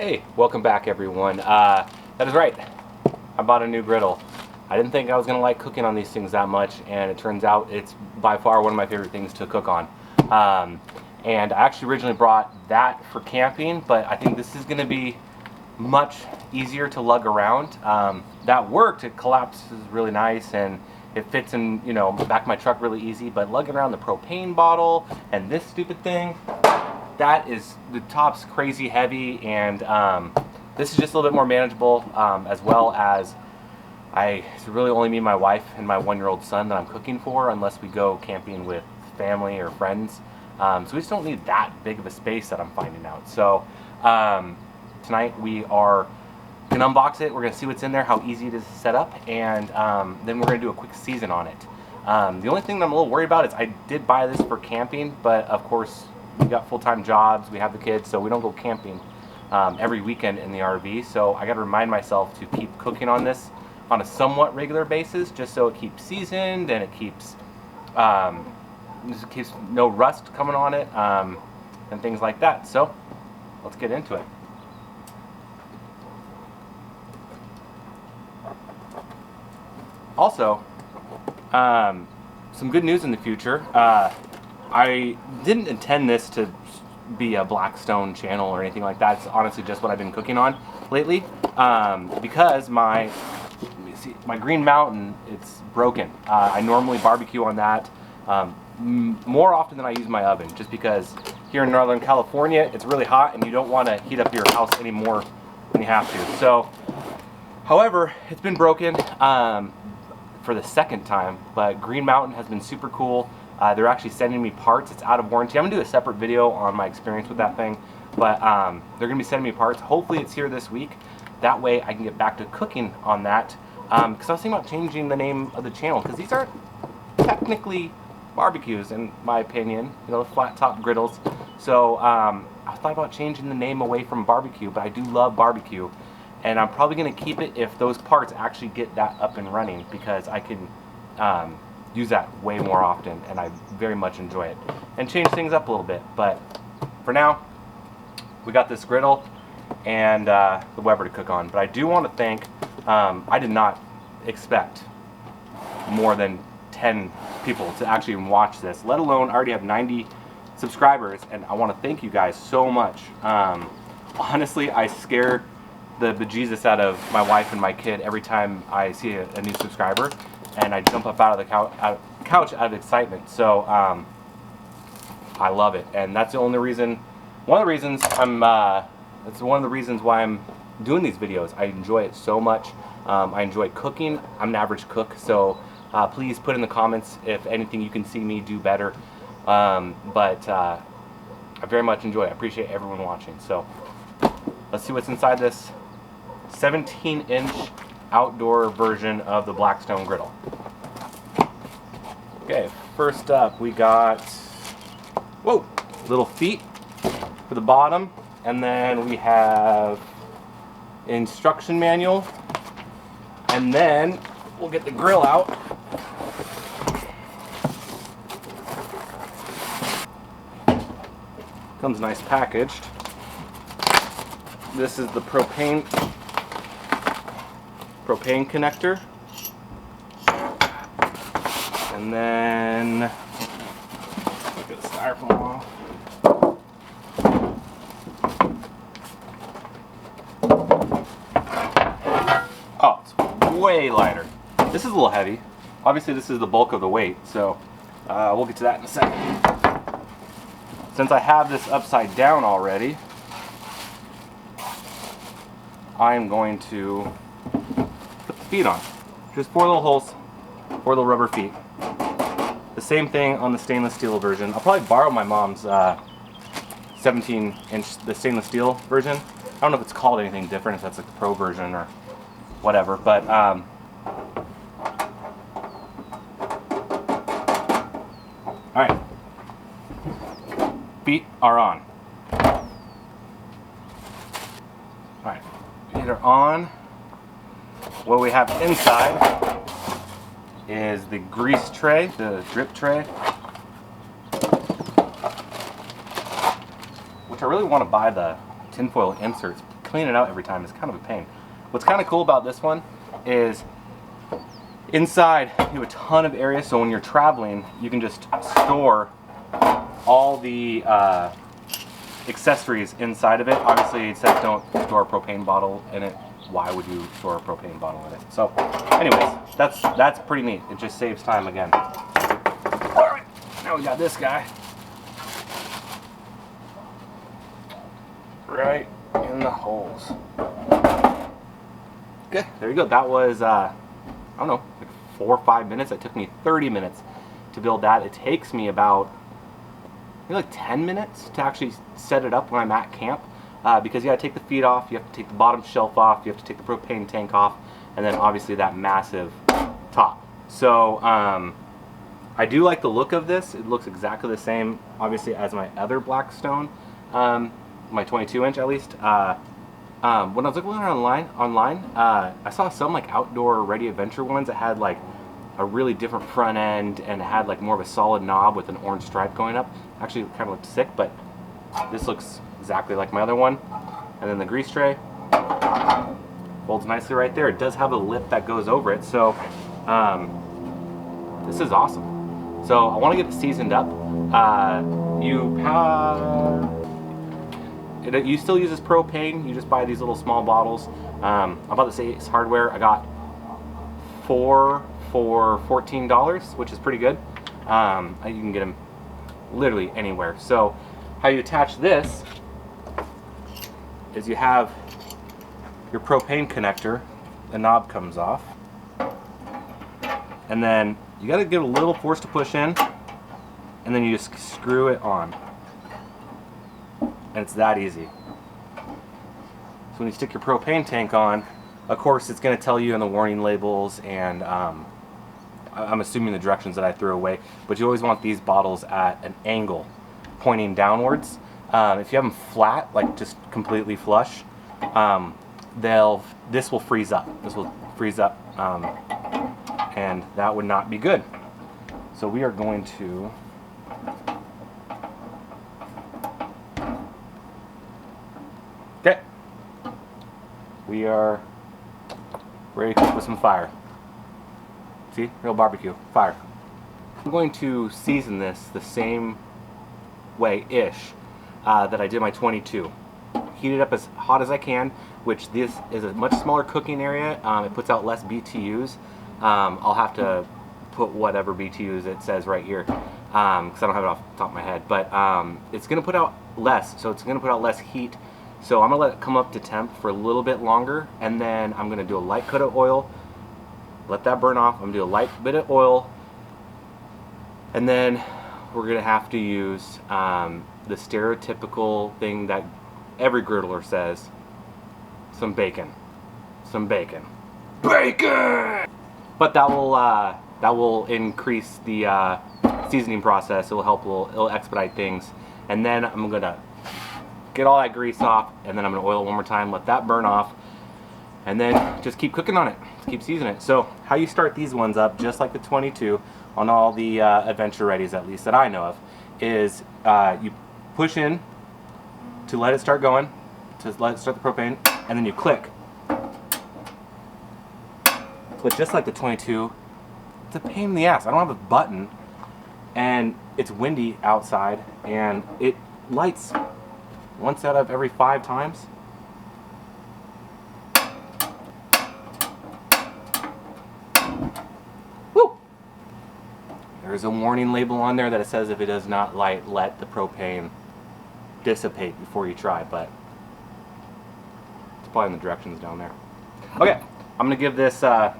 Hey, welcome back everyone. That is right, I bought a new griddle. I didn't think I was going to like cooking on these things that much, and it turns out it's by far one of my favorite things to cook on. And I actually originally brought that for camping, but I think this is going to be much easier to lug around. That worked, it collapses really nice and it fits in, the back of my truck really easy, but lugging around the propane bottle and this stupid thing, the top's crazy heavy, and this is just a little bit more manageable, as well as it's really only me, my wife, and my 1-year-old son that I'm cooking for, unless we go camping with family or friends. So we just don't need that big of a space that I'm finding out. So tonight we are going to unbox it. We're going to see what's in there, how easy it is to set up, and then we're going to do a quick season on it. The only thing that I'm a little worried about is I did buy this for camping, but of course we got full-time jobs, we have the kids, so we don't go camping every weekend in the RV. So I got to remind myself to keep cooking on this on a somewhat regular basis, just so it keeps seasoned and it keeps no rust coming on it, and things like that. So let's get into it. Also, some good news in the future. I didn't intend this to be a Blackstone channel or anything like that. It's honestly just what I've been cooking on lately, because my Green Mountain, it's broken. I normally barbecue on that more often than I use my oven, just because here in Northern California it's really hot and you don't want to heat up your house any more than you have to. So, however, it's been broken for the second time, but Green Mountain has been super cool. They're actually sending me parts. It's out of warranty. I'm gonna do a separate video on my experience with that thing, but they're gonna be sending me parts. Hopefully it's here this week. That way I can get back to cooking on that, because I was thinking about changing the name of the channel, because these aren't technically barbecues in my opinion, flat top griddles. So I thought about changing the name away from barbecue, but I do love barbecue, and I'm probably gonna keep it if those parts actually get that up and running, because I can use that way more often, and I very much enjoy it, and change things up a little bit. But for now, we got this griddle and the Weber to cook on. But I do want to thank, I did not expect more than 10 people to actually watch this, let alone I already have 90 subscribers, and I want to thank you guys so much. Honestly, I scare the bejesus out of my wife and my kid every time I see a new subscriber, and I jump up out of the couch out of excitement. So I love it, and that's the only reason. One of the reasons that's one of the reasons why I'm doing these videos. I enjoy it so much. I enjoy cooking. I'm an average cook, so please put in the comments if anything you can see me do better. But I very much enjoy it. I appreciate everyone watching. So let's see what's inside this 17-inch outdoor version of the Blackstone Griddle. Okay, first up we got, little feet for the bottom, and then we have instruction manual, and then we'll get the grill out. Comes nice packaged. This is the propane connector, and then get the styrofoam off. Oh, it's way lighter. This is a little heavy. Obviously this is the bulk of the weight, so we'll get to that in a second. Since I have this upside down already, I'm going to put the feet on. Just 4 little holes, 4 little rubber feet. The same thing on the stainless steel version. I'll probably borrow my mom's 17-inch, the stainless steel version. I don't know if it's called anything different, if that's like the pro version or whatever, but alright. Feet are on. Alright, feet are on. What we have inside is the grease tray, the drip tray, which I really want to buy the tinfoil inserts clean it out every time is kind of a pain. What's kind of cool about this one is inside you have a ton of area, so when you're traveling, you can just store all the accessories inside of it. Obviously, it says don't store a propane bottle in it. Why would you store a propane bottle in it? So, anyways, that's pretty neat. It just saves time again. All right, now we got this guy right in the holes. Okay, there you go. That was I don't know, like 4 or 5 minutes. It took me 30 minutes to build that. It takes me about maybe like 10 minutes to actually set it up when I'm at camp, because you gotta take the feet off, you have to take the bottom shelf off, you have to take the propane tank off, and then obviously that massive top. So I do like the look of this. It looks exactly the same, obviously, as my other Blackstone, my 22-inch at least. When I was looking online, I saw some like outdoor ready adventure ones that had like a really different front end and it had like more of a solid knob with an orange stripe going up. Actually, it kind of looked sick, but this looks exactly like my other one. And then the grease tray folds nicely right there. It does have a lip that goes over it, so this is awesome. So I want to get it seasoned up. It still uses propane. You just buy these little small bottles. I'm about to say it's hardware. I got 4 for $14, which is pretty good. You can get them literally anywhere. So how you attach this is you have your propane connector. The knob comes off, and then you got to give it a little force to push in, and then you just screw it on. And it's that easy. So when you stick your propane tank on, of course it's going to tell you in the warning labels, and I'm assuming the directions that I threw away, but you always want these bottles at an angle pointing downwards. If you have them flat, like just completely flush, this will freeze up. This will freeze up, and that would not be good. So we are going to we are ready to cook with some fire. See? Real barbecue. Fire. I'm going to season this the same way-ish that I did my 22. Heat it up as hot as I can, which this is a much smaller cooking area. It puts out less BTUs. I'll have to put whatever BTUs it says right here, because I don't have it off the top of my head. But it's going to put out less, so it's going to put out less heat. So I'm going to let it come up to temp for a little bit longer, and then I'm going to do a light coat of oil, let that burn off. I'm going to do a light bit of oil, and then we're going to have to use the stereotypical thing that every griddler says, some bacon. Some bacon. Bacon! But that will increase the seasoning process. It'll help, it'll expedite things. And then I'm going to get all that grease off, and then I'm going to oil it one more time, let that burn off, and then just keep cooking on it. Just keep seasoning it. So how you start these ones up, just like the 22 on all the adventure readies, at least that I know of, is you push in to let it start going, to let it start the propane, and then you click. But just like the 22, it's a pain in the ass. I don't have a button, and it's windy outside, and it lights once out of every 5 times. Woo! There's a warning label on there that says if it does not light, let the propane dissipate before you try, but it's probably in the directions down there. Okay, I'm gonna give this probably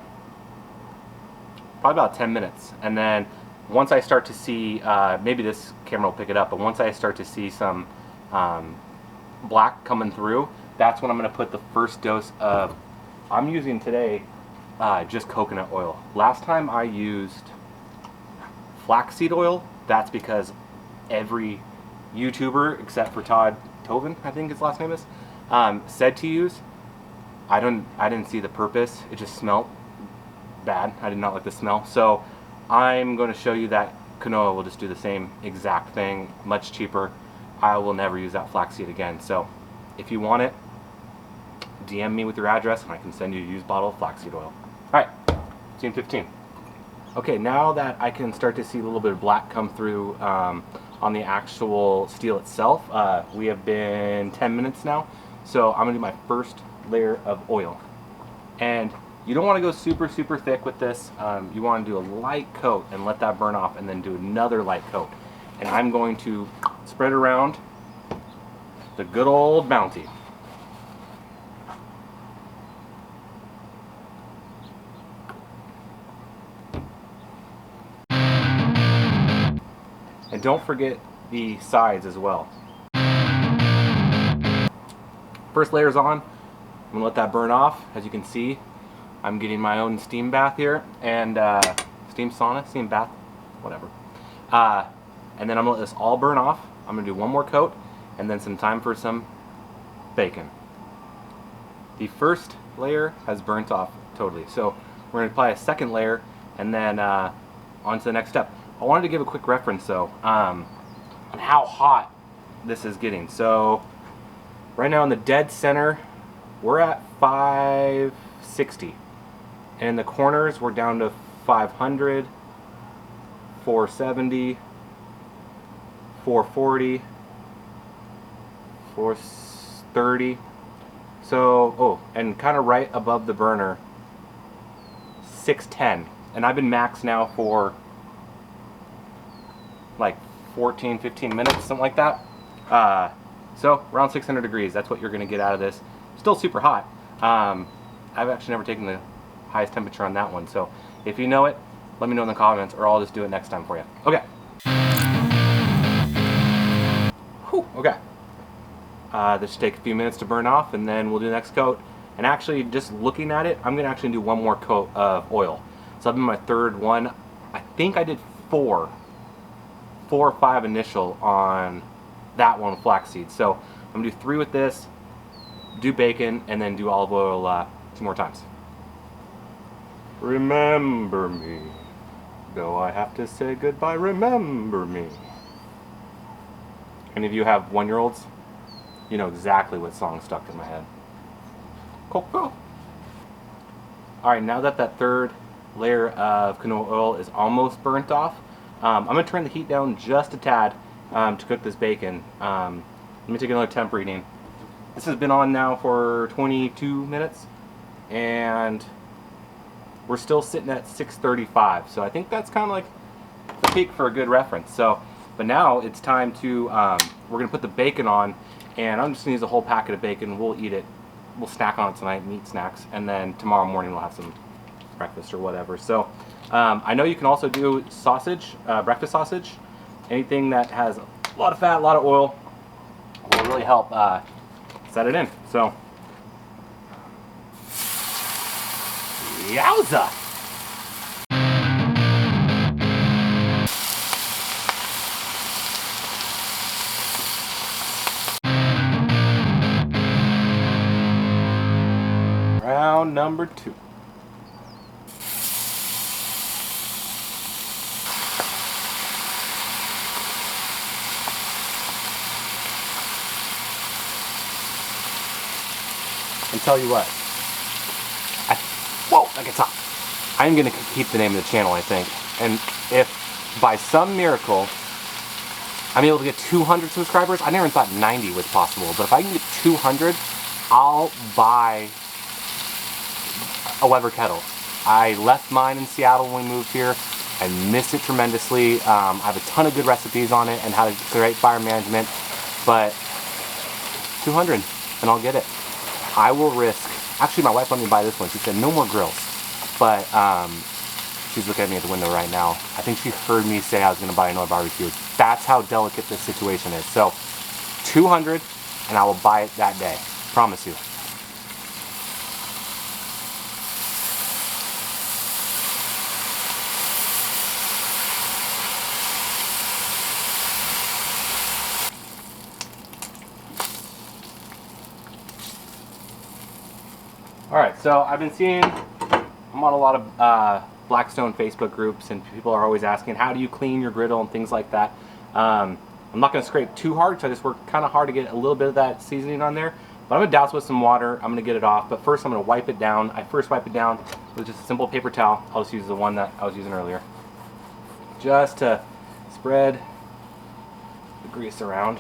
about 10 minutes, and then once I start to see, maybe this camera will pick it up, but once I start to see some black coming through, that's when I'm going to put the first dose of, I'm using today just coconut oil. Last time I used flaxseed oil. That's because every YouTuber except for Todd Toven, I think his last name is, said to use. I didn't see the purpose. It just smelled bad. I did not like the smell. So I'm going to show you that canola will just do the same exact thing, much cheaper. I will never use that flaxseed again. So if you want it, DM me with your address and I can send you a used bottle of flaxseed oil. Alright, see you in 15. Okay, now that I can start to see a little bit of black come through on the actual steel itself, we have been 10 minutes now, so I'm going to do my first layer of oil. And you don't want to go super thick with this. You want to do a light coat and let that burn off, and then do another light coat. And I'm going to spread around the good old Bounty. And don't forget the sides as well. First layer's on. I'm gonna let that burn off. As you can see, I'm getting my own steam bath here, and steam sauna, steam bath, whatever. And then I'm gonna let this all burn off. I'm gonna do one more coat, and then some time for some bacon. The first layer has burnt off totally, so we're gonna apply a second layer, and then on to the next step. I wanted to give a quick reference though on how hot this is getting. So right now in the dead center, we're at 560, and in the corners we're down to 500, 470, 440, 430. So, oh, and kind of right above the burner, 610. And I've been maxed now for like 14, 15 minutes, something like that. So around 600 degrees, that's what you're gonna get out of this. Still super hot. I've actually never taken the highest temperature on that one, so if you know it, let me know in the comments, or I'll just do it next time for you. Okay. Whew, okay. This should take a few minutes to burn off, and then we'll do the next coat. And actually, just looking at it, I'm gonna actually do one more coat of oil. So I've been my third one. I think I did four or five initial on that one with flaxseed. So I'm gonna do 3 with this, do bacon, and then do olive oil 2 more times. Remember me, though I have to say goodbye, remember me. Any of you have 1-year-olds? You know exactly what song stuck in my head. Coco. Alright, now that that third layer of canola oil is almost burnt off, I'm going to turn the heat down just a tad to cook this bacon. Let me take another temp reading. This has been on now for 22 minutes, and we're still sitting at 635. So I think that's kind of like the peak for a good reference. So, but now it's time to, we're going to put the bacon on, and I'm just going to use a whole packet of bacon. We'll eat it. We'll snack on it tonight, meat snacks, and then tomorrow morning we'll have some breakfast or whatever. So I know you can also do sausage, breakfast sausage. Anything that has a lot of fat, a lot of oil will really help set it in. So, yowza! Round number 2. And tell you what, whoa, that gets hot. I'm gonna keep the name of the channel, I think. And if by some miracle I'm able to get 200 subscribers, I never thought 90 was possible, but if I can get 200, I'll buy a Weber kettle. I left mine in Seattle when we moved here. I miss it tremendously. I have a ton of good recipes on it and how to create fire management, but 200 and I'll get it. I will risk, actually my wife let me buy this one. She said no more grills, but she's looking at me at the window right now. I think she heard me say I was gonna buy another barbecue. That's how delicate this situation is. So 200 and I will buy it that day, promise you. Alright, so I've been seeing, I'm on a lot of Blackstone Facebook groups, and people are always asking, how do you clean your griddle and things like that. I'm not going to scrape too hard, so I just work kind of hard to get a little bit of that seasoning on there. But I'm gonna douse it with some water. I'm gonna get it off, but first I'm gonna wipe it down. I first wipe it down with just a simple paper towel. I'll just use the one that I was using earlier, just to spread the grease around.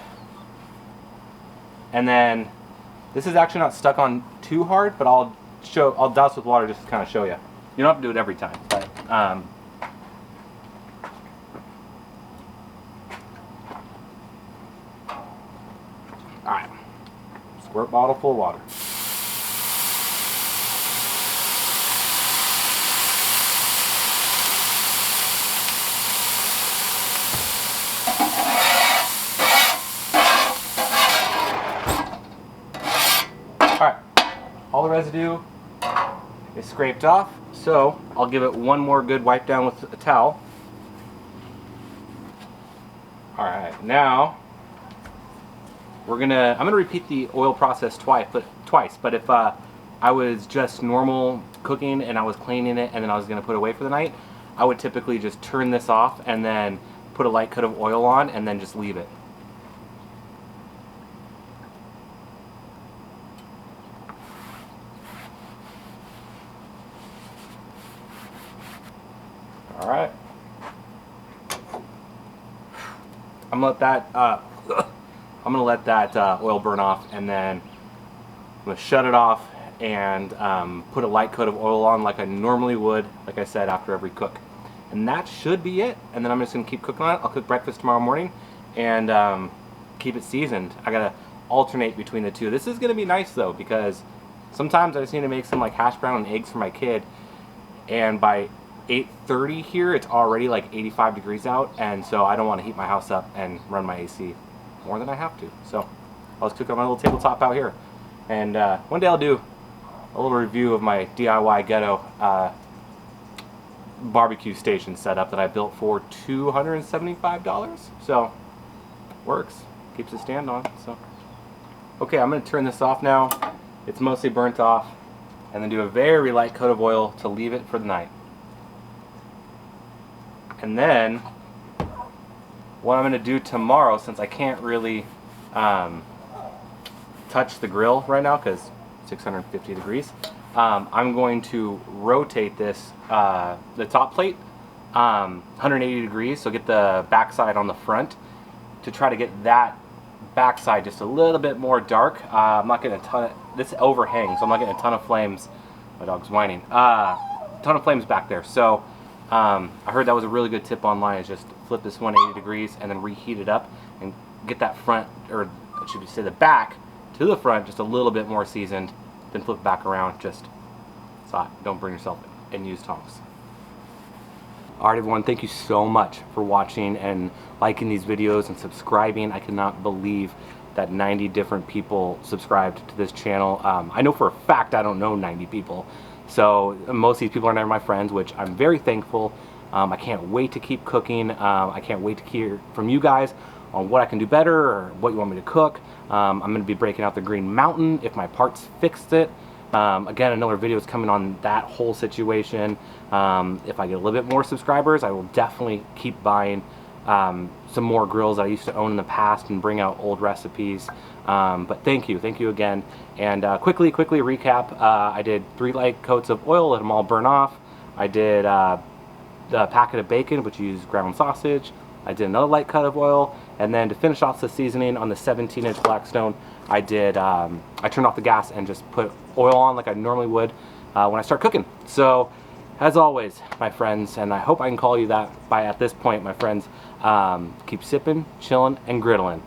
And then this is actually not stuck on too hard, but I'll douse with water just to kind of show you. You don't have to do it every time, but alright. Squirt bottle full of water. Alright, all the residue is scraped off, so I'll give it one more good wipe down with a towel. Alright, now I'm gonna repeat the oil process twice. But if I was just normal cooking and I was cleaning it and then I was gonna put it away for the night, I would typically just turn this off and then put a light coat of oil on and then just leave it. All right. I'm gonna let that oil burn off, and then I'm gonna shut it off and put a light coat of oil on like I normally would, like I said, after every cook. And that should be it. And then I'm just gonna keep cooking on it. I'll cook breakfast tomorrow morning and keep it seasoned. I gotta alternate between the two. This is gonna be nice though, because sometimes I just need to make some like hash brown and eggs for my kid, and by 8:30 here it's already like 85 degrees out, and so I don't want to heat my house up and run my AC more than I have to. So I'll just cook on my little tabletop out here, and one day I'll do a little review of my DIY ghetto barbecue station setup that I built for $275. So works, keeps it stand on. So okay, I'm going to turn this off now. It's mostly burnt off, and then do a very light coat of oil to leave it for the night. And then what I'm going to do tomorrow, since I can't really touch the grill right now because 650 degrees, I'm going to rotate this, the top plate, 180 degrees, so get the backside on the front to try to get that backside just a little bit more dark. I'm not getting a ton of, this overhangs, so I'm not getting a ton of flames. My dog's whining. A ton of flames back there. So I heard that was a really good tip online, is just flip this 180 degrees and then reheat it up and get that front, or should we say the back to the front, just a little bit more seasoned, then flip it back around, just so don't burn yourself, and use tongs. Alright everyone, thank you so much for watching and liking these videos and subscribing. I cannot believe that 90 different people subscribed to this channel. I know for a fact I don't know 90 people. So most of these people are never my friends, which I'm very thankful. I can't wait to keep cooking. I can't wait to hear from you guys on what I can do better or what you want me to cook. I'm going to be breaking out the Green Mountain if my parts fixed it. Again, another video is coming on that whole situation. If I get a little bit more subscribers, I will definitely keep buying some more grills that I used to own in the past and bring out old recipes. But thank you again. And quickly recap, I did 3 light coats of oil, let them all burn off. I did the packet of bacon, which used ground sausage. I did another light cut of oil, and then to finish off the seasoning on the 17-inch Blackstone, I did I turned off the gas and just put oil on like I normally would when I start cooking. So as always, my friends, and I hope I can call you that by at this point, my friends, keep sipping, chilling, and griddling.